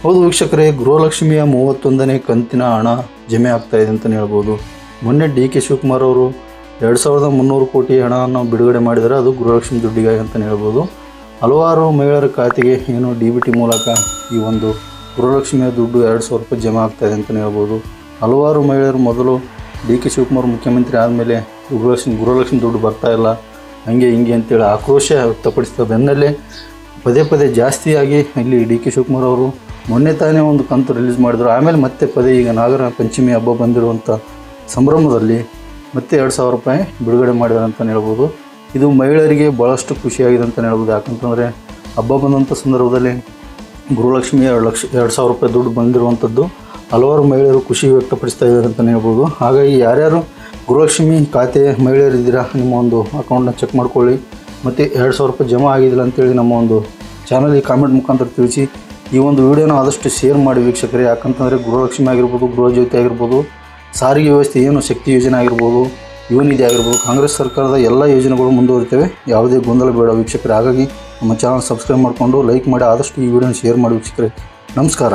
ಹೌದು ವೀಕ್ಷಕರೇ, ಗೃಹಲಕ್ಷ್ಮಿಯ 31ನೇ ಕಂತಿನ ಹಣ ಜಮೆ ಆಗ್ತಾ ಇದೆ ಅಂತಲೇ ಹೇಳ್ಬೋದು. ಮೊನ್ನೆ DK ಶಿವಕುಮಾರ್ ಅವರು 2300 ಕೋಟಿ ಹಣವನ್ನು ಬಿಡುಗಡೆ ಮಾಡಿದರೆ ಅದು ಗೃಹಲಕ್ಷ್ಮಿ ದುಡ್ಡಿಗಾಗಿ ಅಂತಲೇ ಹೇಳ್ಬೋದು. ಹಲವಾರು ಮಹಿಳೆಯರ ಖಾತೆಗೆ ಏನು DBT ಮೂಲಕ ಈ ಒಂದು ಗೃಹಲಕ್ಷ್ಮಿಯ ದುಡ್ಡು 2000 ರೂಪಾಯಿ ಜಮಾ ಆಗ್ತಾ ಇದೆ ಅಂತಲೇ ಹೇಳ್ಬೋದು. ಹಲವಾರು ಮಹಿಳೆಯರು ಮೊದಲು DK ಶಿವಕುಮಾರ್ ಮುಖ್ಯಮಂತ್ರಿ ಆದಮೇಲೆ ಗೃಹಲಕ್ಷ್ಮಿ ದುಡ್ಡು ಬರ್ತಾ ಇಲ್ಲ, ಹಂಗೆ ಹಿಂಗೆ ಅಂತೇಳಿ ಆಕ್ರೋಶ ವ್ಯಕ್ತಪಡಿಸಿದ ಬೆನ್ನಲ್ಲೇ ಪದೇ ಜಾಸ್ತಿಯಾಗಿ ಇಲ್ಲಿ DK ಶಿವಕುಮಾರ್ ಅವರು ಮೊನ್ನೆ ತಾನೇ ಒಂದು ಕಂತು ರಿಲೀಸ್ ಮಾಡಿದ್ರು. ಆಮೇಲೆ ಮತ್ತೆ ಈಗ ನಾಗರ ಪಂಚಮಿ ಹಬ್ಬ ಬಂದಿರುವಂಥ ಸಂಭ್ರಮದಲ್ಲಿ ಮತ್ತೆ 2000 ರೂಪಾಯಿ ಬಿಡುಗಡೆ ಮಾಡಿದ್ದಾರೆ ಅಂತಲೇ ಹೇಳ್ಬೋದು. ಇದು ಮಹಿಳೆಯರಿಗೆ ಭಾಳಷ್ಟು ಖುಷಿಯಾಗಿದೆ ಅಂತಲೇ ಹೇಳ್ಬೋದು. ಯಾಕಂತಂದರೆ ಹಬ್ಬ ಬಂದಂಥ ಸಂದರ್ಭದಲ್ಲಿ ಗೃಹಲಕ್ಷ್ಮಿ 2000 ರೂಪಾಯಿ ದುಡ್ಡು ಬಂದಿರುವಂಥದ್ದು ಹಲವಾರು ಮಹಿಳೆಯರು ಖುಷಿ ವ್ಯಕ್ತಪಡಿಸ್ತಾ ಇದ್ದಾರೆ ಅಂತಲೇ ಹೇಳ್ಬೋದು. ಹಾಗಾಗಿ ಯಾರ್ಯಾರು ಗೃಹಲಕ್ಷ್ಮಿ ಖಾತೆ ಮಹಿಳೆಯರಿದ್ದೀರಾ, ನಿಮ್ಮ ಒಂದು ಅಕೌಂಟ್ನ ಚೆಕ್ ಮಾಡ್ಕೊಳ್ಳಿ. ಮತ್ತು 2000 ರೂಪಾಯಿ ಜಮಾ ಆಗಿದ್ದಿಲ್ಲ ಅಂತೇಳಿ ನಮ್ಮ ಒಂದು ಚಾನಲ್ಗೆ ಕಾಮೆಂಟ್ ಮುಖಾಂತರ ತಿಳಿಸಿ. ಈ ಒಂದು ವಿಡಿಯೋನ ಆದಷ್ಟು ಶೇರ್ ಮಾಡಿ ವೀಕ್ಷಕರೇ. ಯಾಕಂತಂದರೆ ಗೃಹಲಕ್ಷ್ಮಿ ಆಗಿರ್ಬೋದು, ಗೃಹಜ್ಯೋತಿ ಆಗಿರ್ಬೋದು, ಸಾರಿಗೆ ವ್ಯವಸ್ಥೆ ಏನು ಶಕ್ತಿ ಯೋಜನೆ ಆಗಿರ್ಬೋದು, ಯುವನಿಧಿ ಆಗಿರ್ಬೋದು, ಕಾಂಗ್ರೆಸ್ ಸರ್ಕಾರದ ಎಲ್ಲ ಯೋಜನೆಗಳು ಮುಂದುವರಿತವೆ. ಯಾವುದೇ ಗೊಂದಲ ಬೇಡ ವೀಕ್ಷಕರೇ. ಹಾಗಾಗಿ ನಮ್ಮ ಚಾನಲ್ ಸಬ್ಸ್ಕ್ರೈಬ್ ಮಾಡಿಕೊಂಡು ಲೈಕ್ ಮಾಡಿ ಆದಷ್ಟು ಈ ವಿಡಿಯೋನ ಶೇರ್ ಮಾಡಿ ವೀಕ್ಷಕರೇ. ನಮಸ್ಕಾರ.